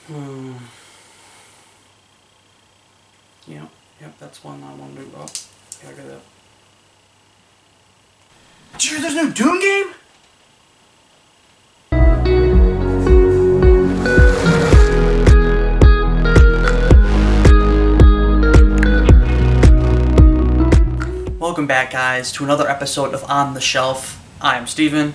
Hmm. Yep, that's one I want to do. Oh, yeah, I got that. Did you hear there's no Doom game? Welcome back, guys, to another episode of On the Shelf. I'm Steven,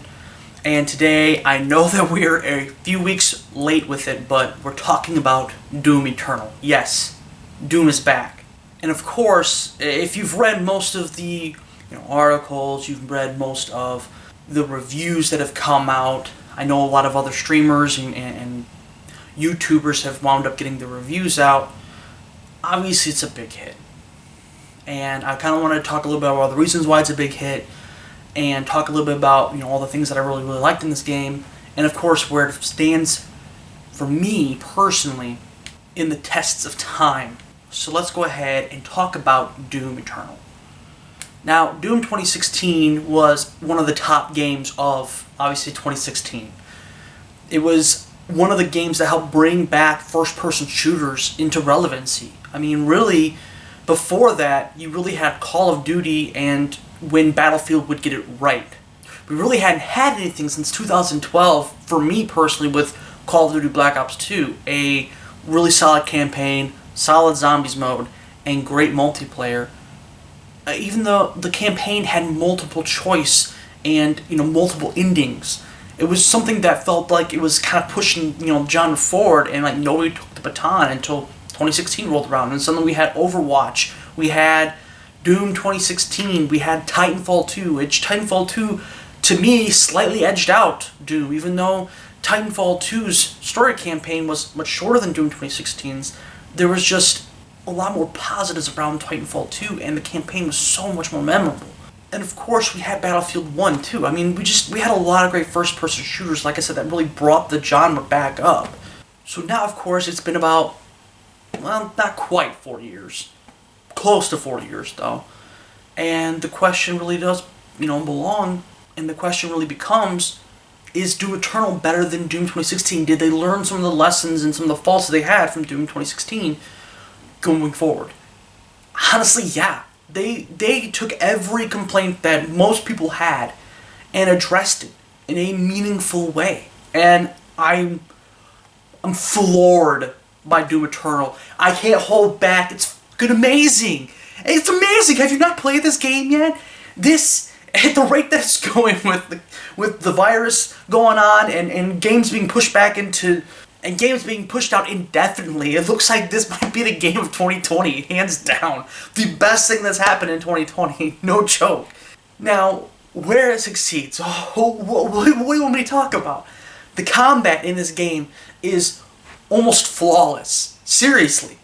and today I know that we're a few weeks late with it, but we're talking about Doom Eternal. Yes, Doom is back. And of course, if you've read most of the articles, you've read most of the reviews that have come out, I know a lot of other streamers and YouTubers have wound up getting the reviews out. Obviously, it's a big hit. And I kind of want to talk a little bit about the reasons why it's a big hit, and talk a little bit about all the things that I really liked in this game, and of course where it stands for me personally in the tests of time. So let's go ahead and talk about Doom Eternal. Now, Doom 2016 was one of the top games of, obviously, 2016. It was one of the games that helped bring back first-person shooters into relevancy. I mean, really, before that, you really had Call of Duty and when Battlefield would get it right. We really hadn't had anything since 2012, for me personally, with Call of Duty Black Ops 2. A really solid campaign, solid zombies mode, and great multiplayer. Even though the campaign had multiple choice and multiple endings, it was something that felt like it was kind of pushing genre forward, and nobody took the baton until 2016 rolled around, and suddenly we had Overwatch, we had Doom 2016, we had Titanfall 2, which Titanfall 2, to me, slightly edged out Doom, even though Titanfall 2's story campaign was much shorter than Doom 2016's. There was just a lot more positives around Titanfall 2, and the campaign was so much more memorable. And of course, we had Battlefield 1 too. I mean, we had a lot of great first-person shooters, like I said, that really brought the genre back up. So now, of course, it's been about, well, not quite 4 years. Close to 4 years, though. And the question really does, belong, and the question really becomes, is Doom Eternal better than Doom 2016? Did they learn some of the lessons and some of the faults they had from Doom 2016 going forward? Honestly, yeah. They took every complaint that most people had and addressed it in a meaningful way. And I'm floored by Doom Eternal. I can't hold back. It's amazing. It's amazing. Have you not played this game yet? This, at the rate that it's going with the virus going on and games being pushed back into, and games being pushed out indefinitely, it looks like this might be the game of 2020, hands down. The best thing that's happened in 2020, no joke. Now, where it succeeds, what do you want me to talk about? The combat in this game is almost flawless. Seriously.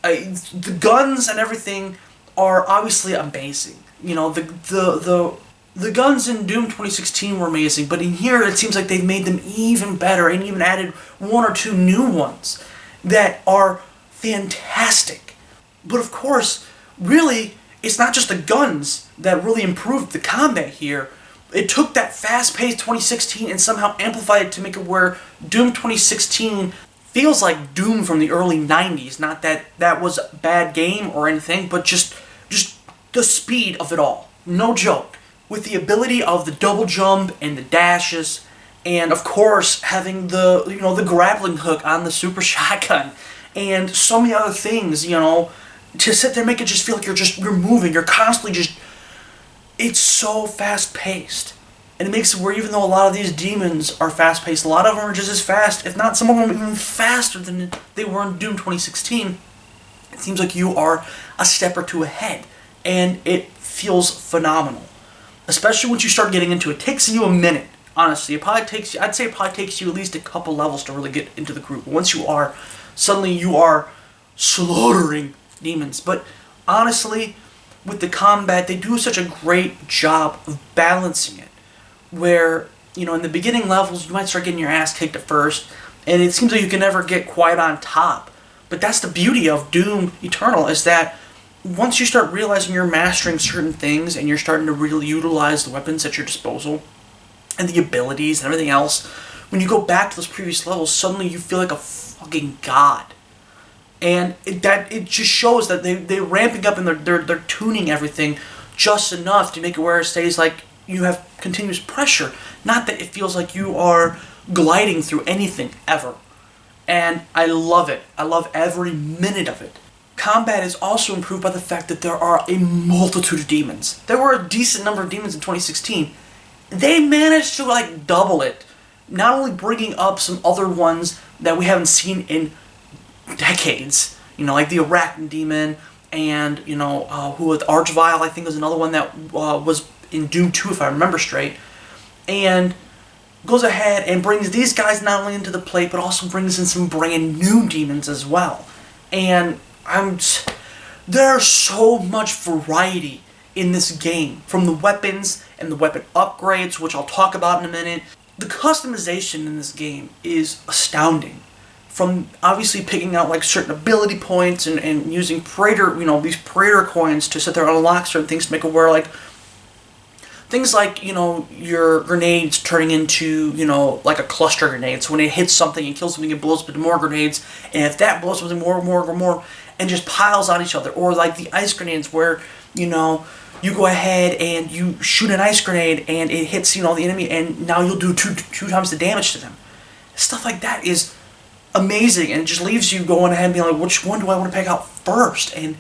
The guns and everything are obviously amazing. The guns in Doom 2016 were amazing, but in here it seems like they've made them even better and even added one or two new ones that are fantastic. But of course, really, it's not just the guns that really improved the combat here. It took that fast-paced 2016 and somehow amplified it to make it where Doom 2016 feels like Doom from the early 90s. Not that that was a bad game or anything, but just the speed of it all. No joke. With the ability of the double jump and the dashes, and of course having the grappling hook on the super shotgun, and so many other things, to sit there and make it just feel like you're moving, you're constantly it's so fast-paced. And it makes it where even though a lot of these demons are fast-paced, a lot of them are just as fast, if not some of them even faster than they were in Doom 2016. It seems like you are a step or two ahead, and it feels phenomenal. Especially once you start getting into it. It takes you a minute, honestly. I'd say it probably takes you at least a couple levels to really get into the groove. Once you are, suddenly you are slaughtering demons. But honestly, with the combat, they do such a great job of balancing it. Where, in the beginning levels, you might start getting your ass kicked at first, and it seems like you can never get quite on top. But that's the beauty of Doom Eternal, is that once you start realizing you're mastering certain things and you're starting to really utilize the weapons at your disposal and the abilities and everything else, when you go back to those previous levels, suddenly you feel like a fucking god. And it just shows that they're ramping up and they're tuning everything just enough to make it where it stays like you have continuous pressure. Not that it feels like you are gliding through anything ever. And I love it. I love every minute of it. Combat is also improved by the fact that there are a multitude of demons. There were a decent number of demons in 2016. They managed to like double it. Not only bringing up some other ones that we haven't seen in decades, like the Arachnid Demon, and, who with Archvile, I think was another one that was in Doom 2, if I remember straight, and goes ahead and brings these guys not only into the plate, but also brings in some brand new demons as well. And there's so much variety in this game, from the weapons and the weapon upgrades, which I'll talk about in a minute. The customization in this game is astounding. From obviously picking out like certain ability points and using Praetor, these Praetor coins to sit there and unlock certain things to make it where like things like, your grenades turning into, like a cluster grenade. So when it hits something and kills something, it blows up into more grenades. And if that blows up into more, and just piles on each other. Or like the ice grenades where, you go ahead and you shoot an ice grenade and it hits, the enemy, and now you'll do two times the damage to them. Stuff like that is amazing, and it just leaves you going ahead and being like, which one do I want to pick out first? And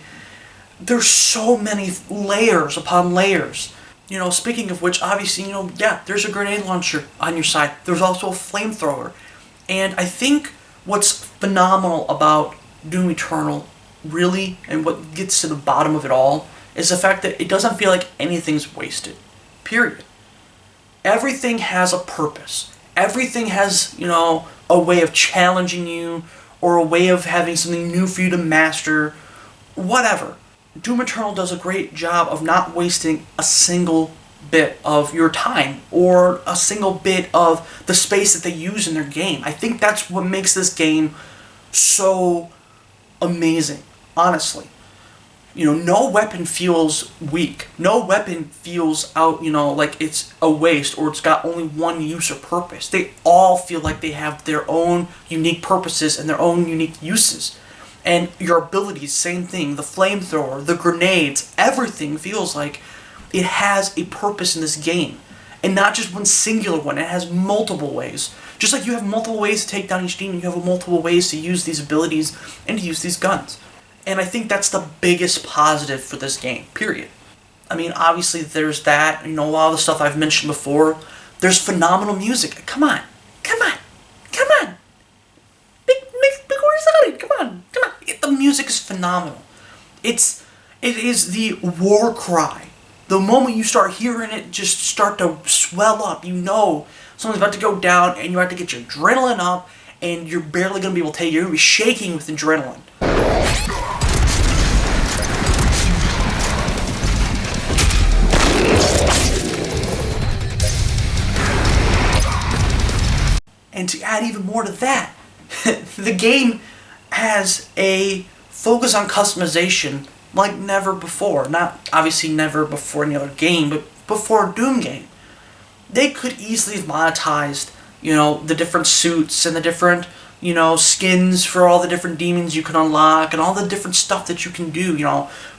there's so many layers upon layers. Speaking of which, obviously, there's a grenade launcher on your side. There's also a flamethrower. And I think what's phenomenal about Doom Eternal, really, and what gets to the bottom of it all, is the fact that it doesn't feel like anything's wasted. Period. Everything has a purpose. Everything has, a way of challenging you, or a way of having something new for you to master, whatever. Doom Eternal does a great job of not wasting a single bit of your time, or a single bit of the space that they use in their game. I think that's what makes this game so amazing, honestly. No weapon feels weak. No weapon feels out, like it's a waste or it's got only one use or purpose. They all feel like they have their own unique purposes and their own unique uses. And your abilities, same thing. The flamethrower, the grenades, everything feels like it has a purpose in this game. And not just one singular one, it has multiple ways. Just like you have multiple ways to take down each demon, you have multiple ways to use these abilities and to use these guns. And I think that's the biggest positive for this game, period. I mean, obviously there's that, a lot of the stuff I've mentioned before. There's phenomenal music. Come on. Big horse, come on. The music is phenomenal. It is the war cry. The moment you start hearing it just start to swell up, something's about to go down, and you have to get your adrenaline up, and you're barely going to be able to take it. You're going to be shaking with adrenaline. And to add even more to that, the game has a focus on customization like never before. Not obviously never before any other game, but before a Doom game. They could easily have monetized, the different suits and the different, skins for all the different demons you can unlock and all the different stuff that you can do,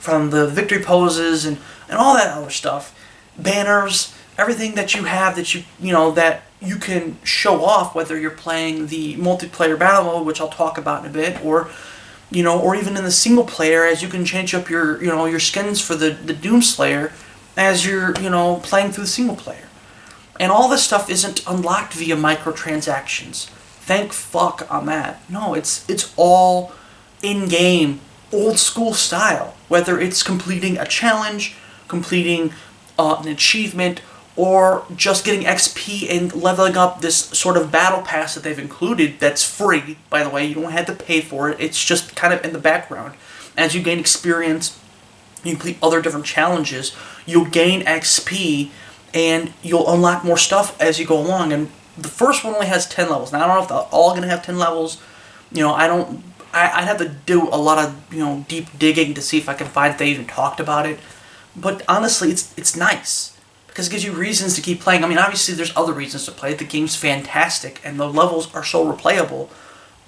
from the victory poses and all that other stuff. Banners, everything that you have that that you can show off, whether you're playing the multiplayer battle mode, which I'll talk about in a bit, or or even in the single player, as you can change up your your skins for the Doomslayer as you're playing through the single player. And all this stuff isn't unlocked via microtransactions. Thank fuck on that. No, it's all in-game, old school style. Whether it's completing a challenge, completing an achievement, or just getting XP and leveling up this sort of battle pass that they've included that's free, by the way. You don't have to pay for it. It's just kind of in the background. As you gain experience, you complete other different challenges, you'll gain XP, and you'll unlock more stuff as you go along. And the first one only has 10 levels. Now, I don't know if they're all going to have 10 levels. I'd have to do a lot of, deep digging to see if I can find if they even talked about it. But honestly, it's nice. because it gives you reasons to keep playing. I mean, obviously there's other reasons to play. The game's fantastic, and the levels are so replayable,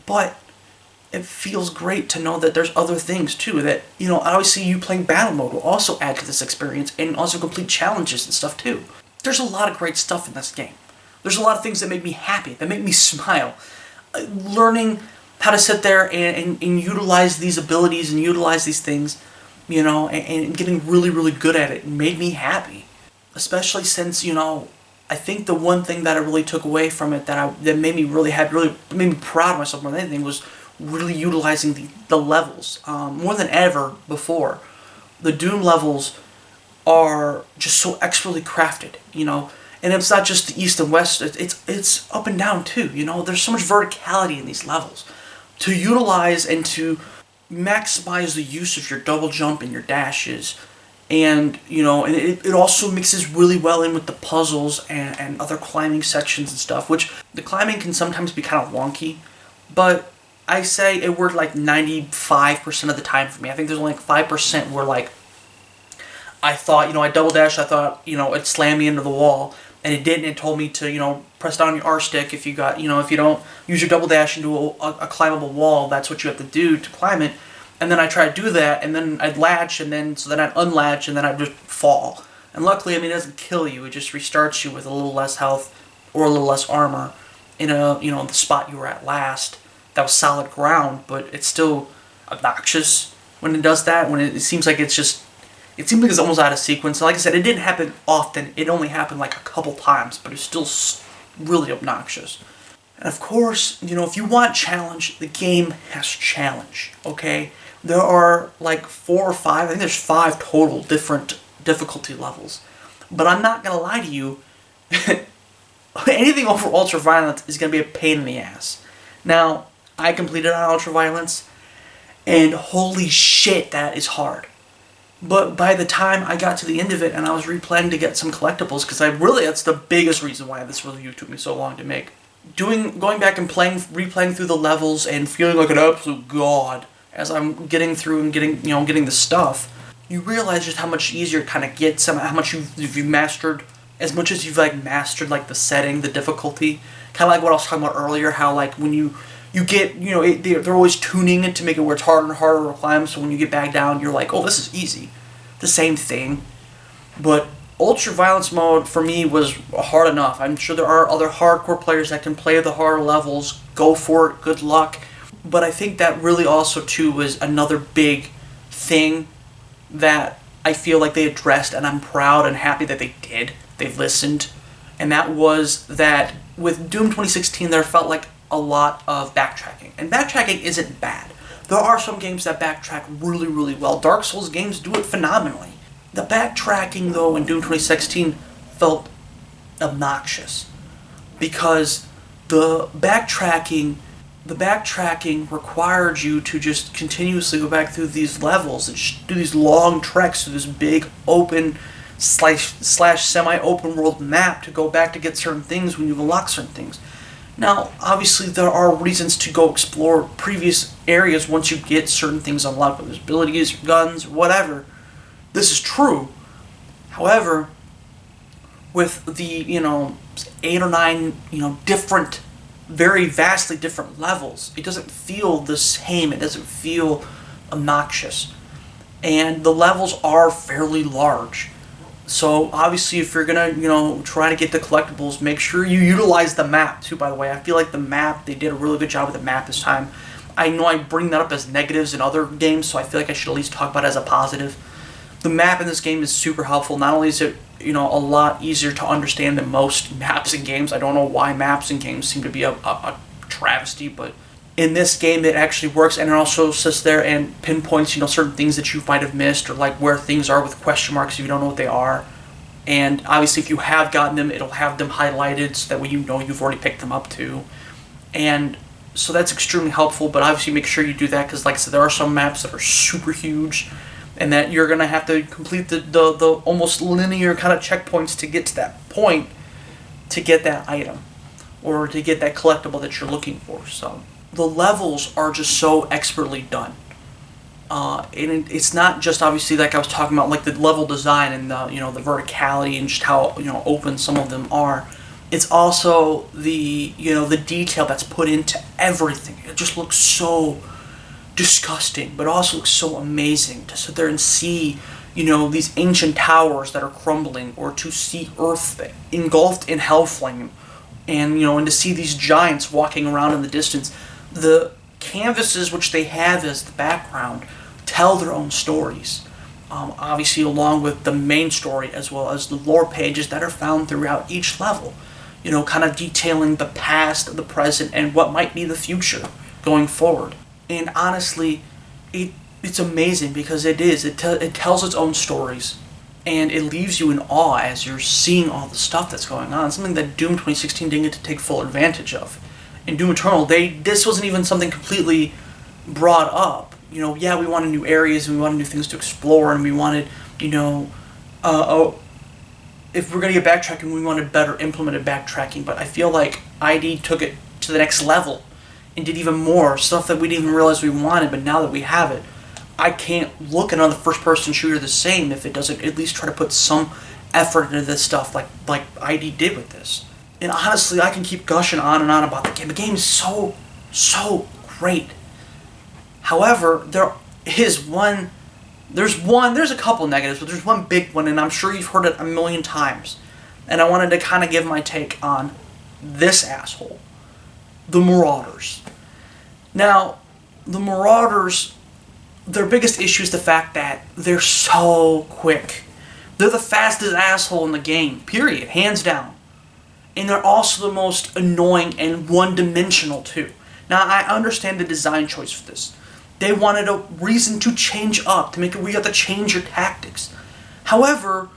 but it feels great to know that there's other things too, that, obviously you playing battle mode will also add to this experience, and also complete challenges and stuff too. There's a lot of great stuff in this game. There's a lot of things that make me happy, that make me smile. Learning how to sit there and utilize these abilities and utilize these things, and getting really, really good at it made me happy. Especially since, I think the one thing that I really took away from it that made me really happy, really made me proud of myself more than anything, was really utilizing the levels. More than ever before, the Doom levels are just so expertly crafted, and it's not just the east and west, it's up and down too, there's so much verticality in these levels. To utilize and to maximize the use of your double jump and your dashes, and and it also mixes really well in with the puzzles and other climbing sections and stuff, which the climbing can sometimes be kind of wonky, but I say it worked like 95% of the time for me. I think there's only like 5% where like I thought, I double dashed, I thought, it slammed me into the wall, and it didn't. It told me to, press down your R stick if you got, if you don't use your double dash into a climbable wall, that's what you have to do to climb it. And then I tried to do that, and then I'd latch, and then I'd unlatch, and then I'd just fall. And luckily, it doesn't kill you, it just restarts you with a little less health or a little less armor in the spot you were at last. That was solid ground, but it's still obnoxious when it does that, when it seems like it seems like it's almost out of sequence. And like I said, it didn't happen often. It only happened like a couple times, but it's still really obnoxious. And of course, if you want challenge, the game has challenge, okay? There are like 4 or 5, I think there's 5 total different difficulty levels. But I'm not going to lie to you, anything over Ultraviolence is going to be a pain in the ass. Now, I completed on Ultraviolence, and holy shit, that is hard. But by the time I got to the end of it and I was replaying to get some collectibles, because that's the biggest reason why this review took me so long to make. Going back and replaying through the levels and feeling like an absolute god as I'm getting through and getting the stuff, you realize just how much easier it kind of gets, how much you've mastered, as much as you've mastered the setting, the difficulty. Kind of like what I was talking about earlier, how when you get, they're always tuning it to make it where it's harder and harder to climb, so when you get back down, you're like, oh, this is easy. The same thing. But Ultraviolence mode, for me, was hard enough. I'm sure there are other hardcore players that can play the harder levels. Go for it, good luck. But I think that really also, too, was another big thing that I feel like they addressed, and I'm proud and happy that they did. They listened. And that was that with Doom 2016, there felt like a lot of backtracking. And backtracking isn't bad. There are some games that backtrack really, really well. Dark Souls games do it phenomenally. The backtracking, though, in Doom 2016 felt obnoxious. Because the backtracking required you to just continuously go back through these levels and do these long treks through this big open slash semi-open world map to go back to get certain things when you unlock certain things. Now, obviously, there are reasons to go explore previous areas once you get certain things unlocked, whether it's abilities, or guns, or whatever. This is true. However, with the, 8 or 9, different, very vastly different levels, it doesn't feel the same. It doesn't feel obnoxious. And the levels are fairly large. So, obviously, if you're gonna, try to get the collectibles, make sure you utilize the map, too, by the way. I feel like the map, they did a really good job with the map this time. I know I bring that up as negatives in other games, so I feel like I should at least talk about it as a positive. The map in this game is super helpful. Not only is it, a lot easier to understand than most maps in games. I don't know why maps in games seem to be a travesty, but in this game it actually works, and it also sits there and pinpoints, certain things that you might have missed, or where things are with question marks if you don't know what they are. And obviously if you have gotten them, it'll have them highlighted so that way you've already picked them up too. And so that's extremely helpful, but obviously make sure you do that, because like I said, there are some maps that are super huge, and that you're going to have to complete the almost linear kind of checkpoints to get to that point to get that item, or to get that collectible that you're looking for. So the levels are just so expertly done. It's not just obviously like I was talking about, like the level design and the the verticality and just how open some of them are. It's also the detail that's put into everything. It just looks so disgusting, but also looks so amazing to sit there and see these ancient towers that are crumbling, or to see Earth engulfed in hellflame, and to see these giants walking around in the distance. The canvases which they have as the background tell their own stories, obviously along with the main story, as well as the lore pages that are found throughout each level, kind of detailing the past, the present, and what might be the future going forward. And honestly, it's amazing because it tells its own stories, and it leaves you in awe as you're seeing all the stuff that's going on. Something that Doom 2016 didn't get to take full advantage of. In Doom Eternal, this wasn't even something completely brought up. Yeah, we wanted new areas and we wanted new things to explore, and we wanted, if we're going to get backtracking, we wanted better implemented backtracking. But I feel like ID took it to the next level and did even more stuff that we didn't even realize we wanted. But now that we have it, I can't look at another first-person shooter the same if it doesn't at least try to put some effort into this stuff like ID did with this. And honestly, I can keep gushing on and on about the game. The game is so great. However, there's a couple negatives, but there's one big one, and I'm sure you've heard it a million times. And I wanted to kind of give my take on this asshole. The Marauders. Now, the Marauders, their biggest issue is the fact that they're so quick. They're the fastest asshole in the game, period, hands down. And they're also the most annoying and one-dimensional, too. Now, I understand the design choice for this. They wanted a reason to change up, to make it where you have to change your tactics. However,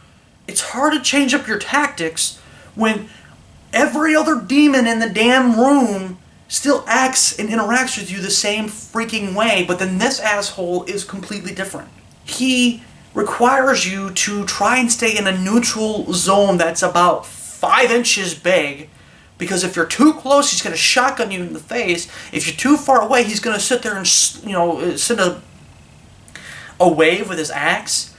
it's hard to change up your tactics when every other demon in the damn room still acts and interacts with you the same freaking way, but then this asshole is completely different. He requires you to try and stay in a neutral zone that's about 5 inches big, because if you're too close, he's going to shotgun you in the face. If you're too far away, he's going to sit there and send a wave with his axe.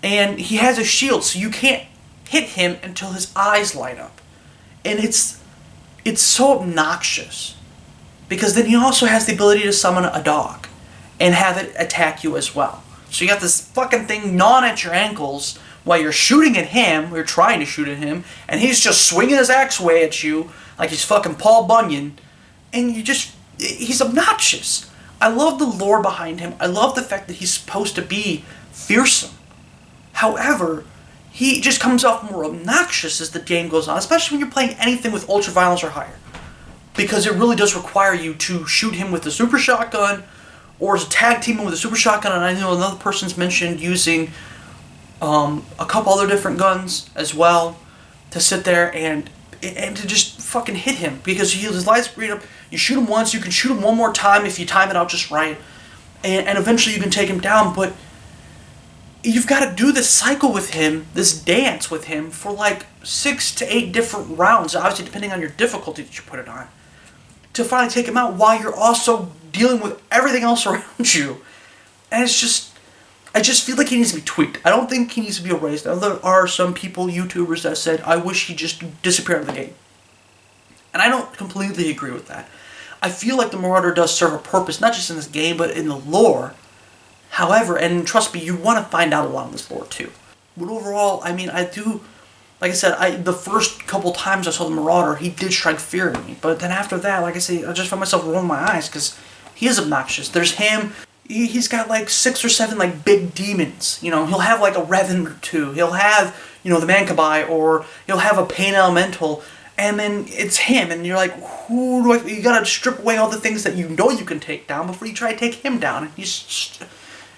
And he has a shield, so you can't hit him until his eyes light up. And it's so obnoxious, because then he also has the ability to summon a dog and have it attack you as well. So you got this fucking thing gnawing at your ankles while you're shooting at him, you're trying to shoot at him, and he's just swinging his axe away at you like he's fucking Paul Bunyan, and he's obnoxious. I love the lore behind him. I love the fact that he's supposed to be fearsome. However, he just comes off more obnoxious as the game goes on, especially when you're playing anything with ultra violence or higher, because it really does require you to shoot him with the super shotgun, or as a tag team with a super shotgun, and I know another person's mentioned using a couple other different guns as well, to sit there and to just fucking hit him, because his lights read up. You shoot him once, you can shoot him one more time if you time it out just right, and eventually you can take him down. But you've got to do this cycle with him, this dance with him, for like 6 to 8 different rounds, obviously depending on your difficulty that you put it on, to finally take him out while you're also dealing with everything else around you. And I just feel like he needs to be tweaked. I don't think he needs to be erased. Now, there are some people, YouTubers, that said, I wish he just disappeared out of the game. And I don't completely agree with that. I feel like the Marauder does serve a purpose, not just in this game, but in the lore. However, and trust me, you want to find out a lot of this lore too. But overall, I mean, I do, like I said, the first couple times I saw the Marauder, he did strike fear in me. But then after that, like I say, I just found myself rolling my eyes, because he is obnoxious. There's him. He's got like 6 or 7 like big demons. He'll have like a Revan or 2. He'll have, the Mankabai, or he'll have a Pain Elemental, and then it's him, and you're like, you gotta strip away all the things that you can take down before you try to take him down. And he's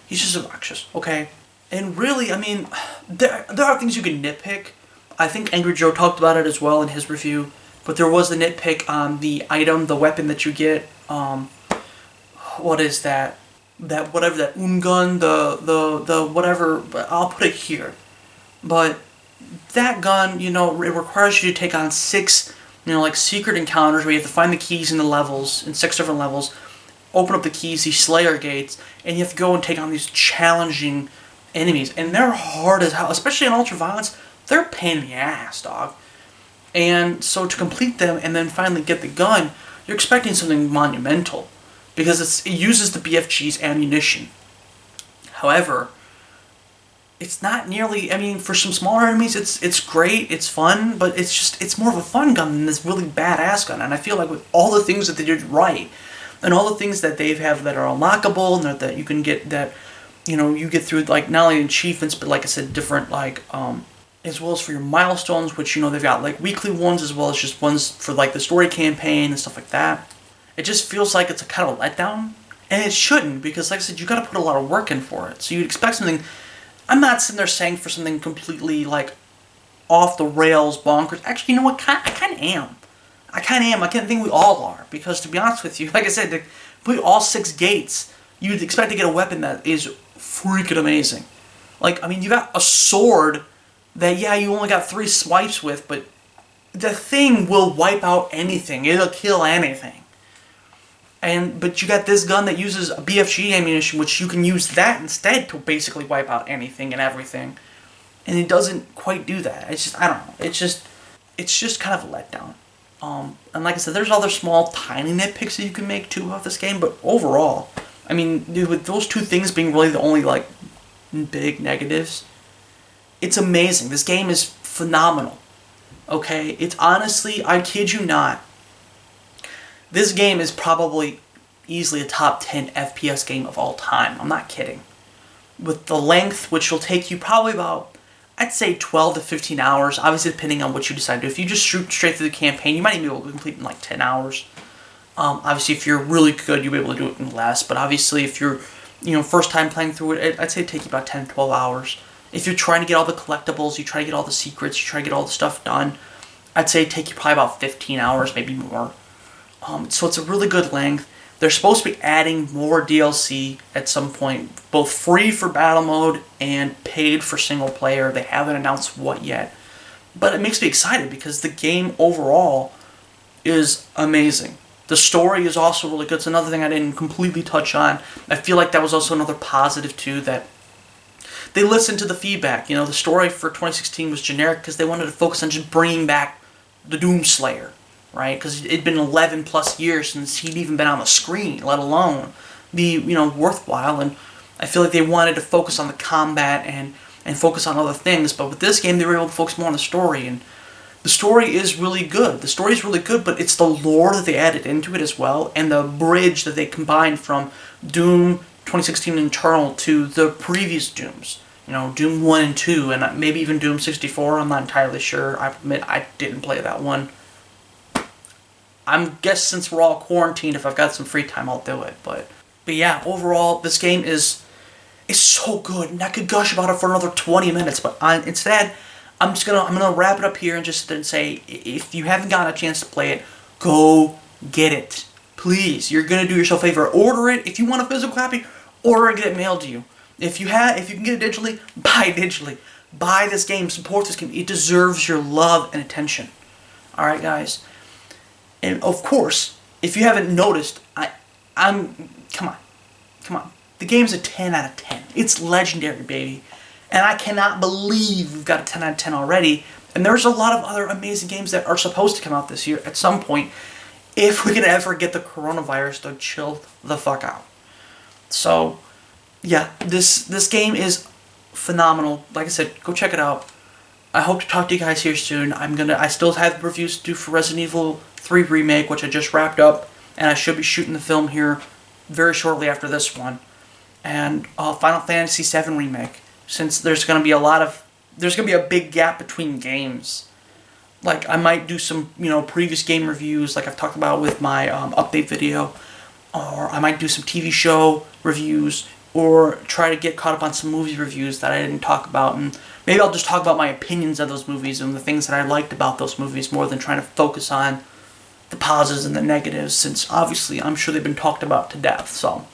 just obnoxious, okay? And really, I mean, there are things you can nitpick. I think Angry Joe talked about it as well in his review, but there was the nitpick on the item, the weapon that you get. What is that? That whatever, that gun, the whatever, I'll put it here. But that gun, it requires you to take on 6, like secret encounters where you have to find the keys in the levels, in 6 different levels. open up the keys, these Slayer gates, and you have to go and take on these challenging enemies. And they're hard as hell, especially in Ultraviolence. They're a pain in the ass, dog. And so to complete them and then finally get the gun, you're expecting something monumental. Because it uses the BFG's ammunition. However, it's not nearly, I mean, for some smaller enemies, it's great, it's fun, but it's more of a fun gun than this really badass gun. And I feel like with all the things that they did right, and all the things that they have that are unlockable, and that you can get, that, you know, you get through, like, not only achievements, but like I said, different, like, as well as for your milestones, which, you know, they've got, like, weekly ones, as well as just ones for, like, the story campaign and stuff like that. It just feels like it's a kind of a letdown, and it shouldn't, because, like I said, you gotta put a lot of work in for it. So you'd expect something. I'm not sitting there saying for something completely, like, off the rails, bonkers. Actually, you know what? I kind of am. I kind of think we all are. Because, to be honest with you, like I said, to complete all 6 gates, you'd expect to get a weapon that is freaking amazing. Like, I mean, you got a sword that, yeah, you only got 3 swipes with, but the thing will wipe out anything. It'll kill anything. But you got this gun that uses a BFG ammunition, which you can use that instead to basically wipe out anything and everything. And it doesn't quite do that. It's just, I don't know. It's just kind of a letdown. And like I said, there's other small, tiny nitpicks that you can make too of this game. But overall, I mean, dude, with those 2 things being really the only, like, big negatives, it's amazing. This game is phenomenal. Okay? It's honestly, I kid you not, this game is probably easily a top 10 FPS game of all time. I'm not kidding. With the length, which will take you probably about, I'd say 12 to 15 hours, obviously depending on what you decide to do. If you just shoot straight through the campaign, you might even be able to complete in like 10 hours. Obviously, if you're really good, you'll be able to do it in less. But obviously, if you're, you know, first time playing through it, I'd say it'd take you about 10 to 12 hours. If you're trying to get all the collectibles, you try to get all the secrets, you try to get all the stuff done, I'd say it'd take you probably about 15 hours, maybe more. So it's a really good length. They're supposed to be adding more DLC at some point, both free for battle mode and paid for single player. They haven't announced what yet. But it makes me excited because the game overall is amazing. The story is also really good. It's another thing I didn't completely touch on. I feel like that was also another positive too, that they listened to the feedback. You know, the story for 2016 was generic because they wanted to focus on just bringing back the Doomslayer. Right, because it'd been 11 plus years since he'd even been on the screen, let alone be, you know, worthwhile. And I feel like they wanted to focus on the combat and focus on other things. But with this game, they were able to focus more on the story. And the story is really good. The story is really good, but it's the lore that they added into it as well, and the bridge that they combined from Doom 2016 Eternal to the previous Dooms. You know, Doom 1 and 2, and maybe even Doom 64. I'm not entirely sure. I admit I didn't play that one. I guess since we're all quarantined, if I've got some free time, I'll do it. But yeah, overall, this game is so good, and I could gush about it for another 20 minutes. But instead, I'm gonna wrap it up here and just say, if you haven't gotten a chance to play it, go get it, please. You're gonna do yourself a favor. Order it if you want a physical copy. Order and get it mailed to you. If you can get it digitally, buy it digitally. Buy this game. Support this game. It deserves your love and attention. All right, guys. And of course, if you haven't noticed, come on. The game's a 10 out of 10. It's legendary, baby. And I cannot believe we've got a 10 out of 10 already. And there's a lot of other amazing games that are supposed to come out this year at some point, if we can ever get the coronavirus to chill the fuck out. So, yeah, this game is phenomenal. Like I said, go check it out. I hope to talk to you guys here soon. I still have reviews to do for Resident Evil 3 Remake, which I just wrapped up, and I should be shooting the film here very shortly after this one. And Final Fantasy VII Remake, since there's going to be a big gap between games. Like, I might do some, you know, previous game reviews, like I've talked about with my update video, or I might do some TV show reviews, or try to get caught up on some movie reviews that I didn't talk about, and maybe I'll just talk about my opinions of those movies and the things that I liked about those movies more than trying to focus on the positives and the negatives, since obviously I'm sure they've been talked about to death. So,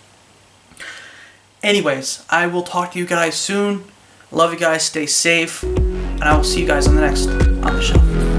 anyways, I will talk to you guys soon. Love you guys, stay safe, and I will see you guys on the next On The Shelf.